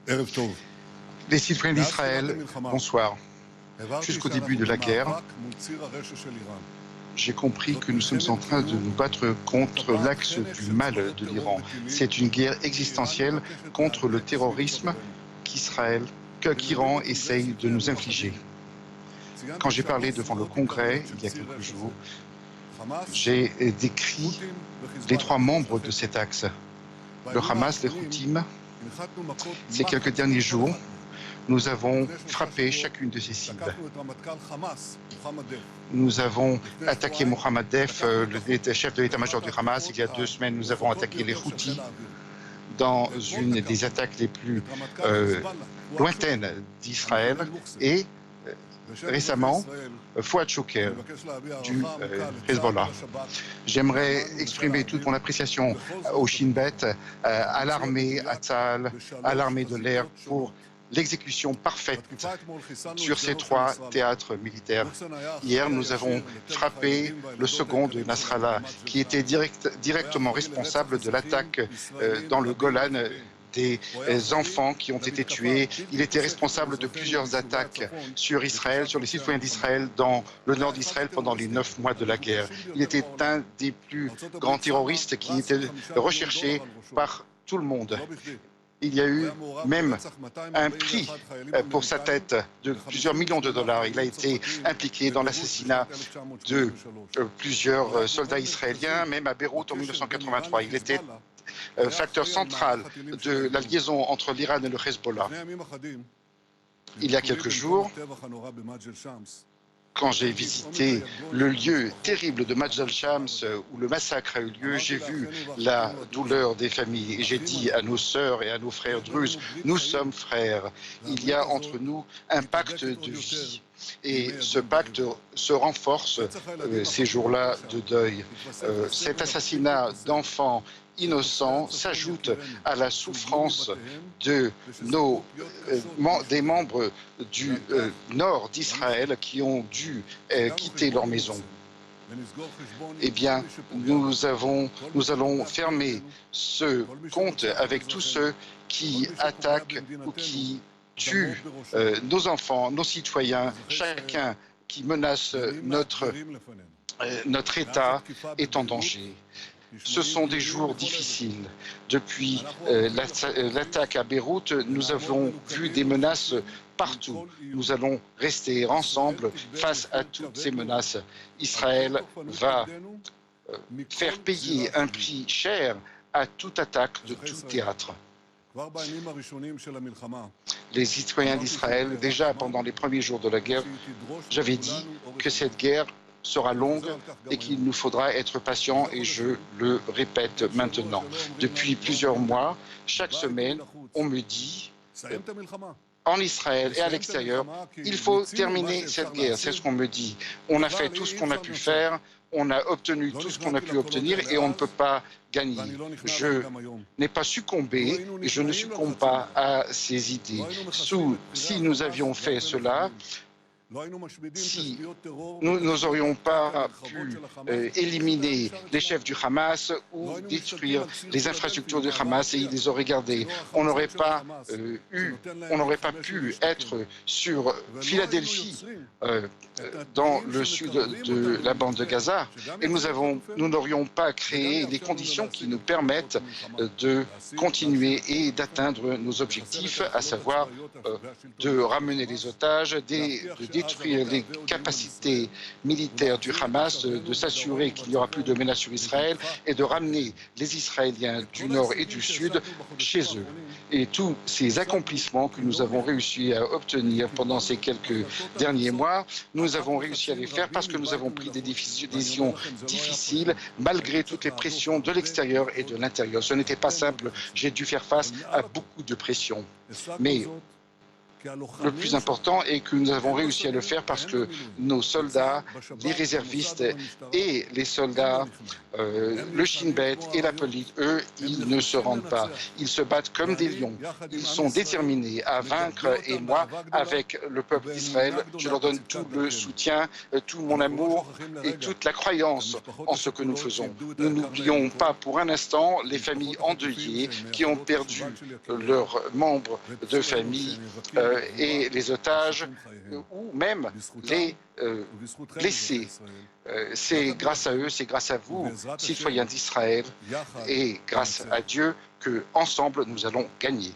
direct. Les citoyens d'Israël, bonsoir. Jusqu'au début de la guerre, j'ai compris que nous sommes en train de nous battre contre l'axe du mal de l'Iran. C'est une guerre existentielle contre le terrorisme qu'Iran essaye de nous infliger. Quand j'ai parlé devant le Congrès il y a quelques jours, j'ai décrit les trois membres de cet axe. Le Hamas, les Houthis. Ces quelques derniers jours, nous avons frappé chacune de ces cibles. Nous avons attaqué Mohammed Def, le chef de l'état-major du Hamas. Il y a 2 semaines, nous avons attaqué les Houthis dans une des attaques les plus lointaines d'Israël. Et récemment, Fouad Chouker du Hezbollah. J'aimerais exprimer toute mon appréciation au Shin Bet, à l'armée, à Tzahal, à l'armée de l'air pour l'exécution parfaite sur ces 3 théâtres militaires. Hier, nous avons frappé le second de Nasrallah, qui était directement responsable de l'attaque dans le Golan des enfants qui ont été tués. Il était responsable de plusieurs attaques sur Israël, sur les citoyens d'Israël dans le nord d'Israël pendant les 9 mois de la guerre. Il était un des plus grands terroristes qui était recherché par tout le monde. Il y a eu même un prix pour sa tête de plusieurs millions de dollars. Il a été impliqué dans l'assassinat de plusieurs soldats israéliens, même à Beyrouth en 1983. Il était facteur central de la liaison entre l'Iran et le Hezbollah. Il y a quelques jours, quand j'ai visité le lieu terrible de Majd al-Shams où le massacre a eu lieu, j'ai vu la douleur des familles et j'ai dit à nos sœurs et à nos frères druzes, nous sommes frères. Il y a entre nous un pacte de vie. Et ce pacte se renforce ces jours-là de deuil. Cet assassinat d'enfants innocents s'ajoute à la souffrance de des membres du nord d'Israël qui ont dû quitter leur maison. Eh bien, nous allons fermer ce compte avec tous ceux qui attaquent ou qui tuent nos enfants, nos citoyens, chacun qui menace notre État est en danger. Ce sont des jours difficiles. Depuis l'attaque à Beyrouth, nous avons vu des menaces partout. Nous allons rester ensemble face à toutes ces menaces. Israël va faire payer un prix cher à toute attaque de tout théâtre. Les citoyens d'Israël, déjà pendant les premiers jours de la guerre, j'avais dit que cette guerre sera longue et qu'il nous faudra être patients et je le répète maintenant. Depuis plusieurs mois, chaque semaine, on me dit en Israël et à l'extérieur, il faut terminer cette guerre. C'est ce qu'on me dit. On a fait tout ce qu'on a pu faire, on a obtenu tout ce qu'on a pu obtenir et on ne peut pas gagner. Je n'ai pas succombé et je ne succombe pas à ces idées. Si nous avions fait cela, si nous n'aurions pas pu éliminer les chefs du Hamas ou détruire les infrastructures du Hamas et ils les auraient gardées, on n'aurait pas pu être sur Philadelphie, dans le sud de la bande de Gaza, et nous n'aurions pas créé les conditions qui nous permettent de continuer et d'atteindre nos objectifs, à savoir de ramener les otages, de détruire les capacités militaires du Hamas, de s'assurer qu'il n'y aura plus de menaces sur Israël et de ramener les Israéliens du nord et du sud chez eux. Et tous ces accomplissements que nous avons réussi à obtenir pendant ces quelques derniers mois, nous avons réussi à les faire parce que nous avons pris des décisions difficiles malgré toutes les pressions de l'extérieur et de l'intérieur. Ce n'était pas simple, j'ai dû faire face à beaucoup de pressions. Mais le plus important est que nous avons réussi à le faire parce que nos soldats, les réservistes et les soldats, le Shin Bet et la police, eux, ils ne se rendent pas. Ils se battent comme des lions. Ils sont déterminés à vaincre et moi, avec le peuple d'Israël, je leur donne tout le soutien, tout mon amour et toute la croyance en ce que nous faisons. Nous n'oublions pas pour un instant les familles endeuillées qui ont perdu leurs membres de famille et les otages ou même les blessés. C'est grâce à eux, c'est grâce à vous, citoyens d'Israël, et grâce à Dieu que ensemble nous allons gagner.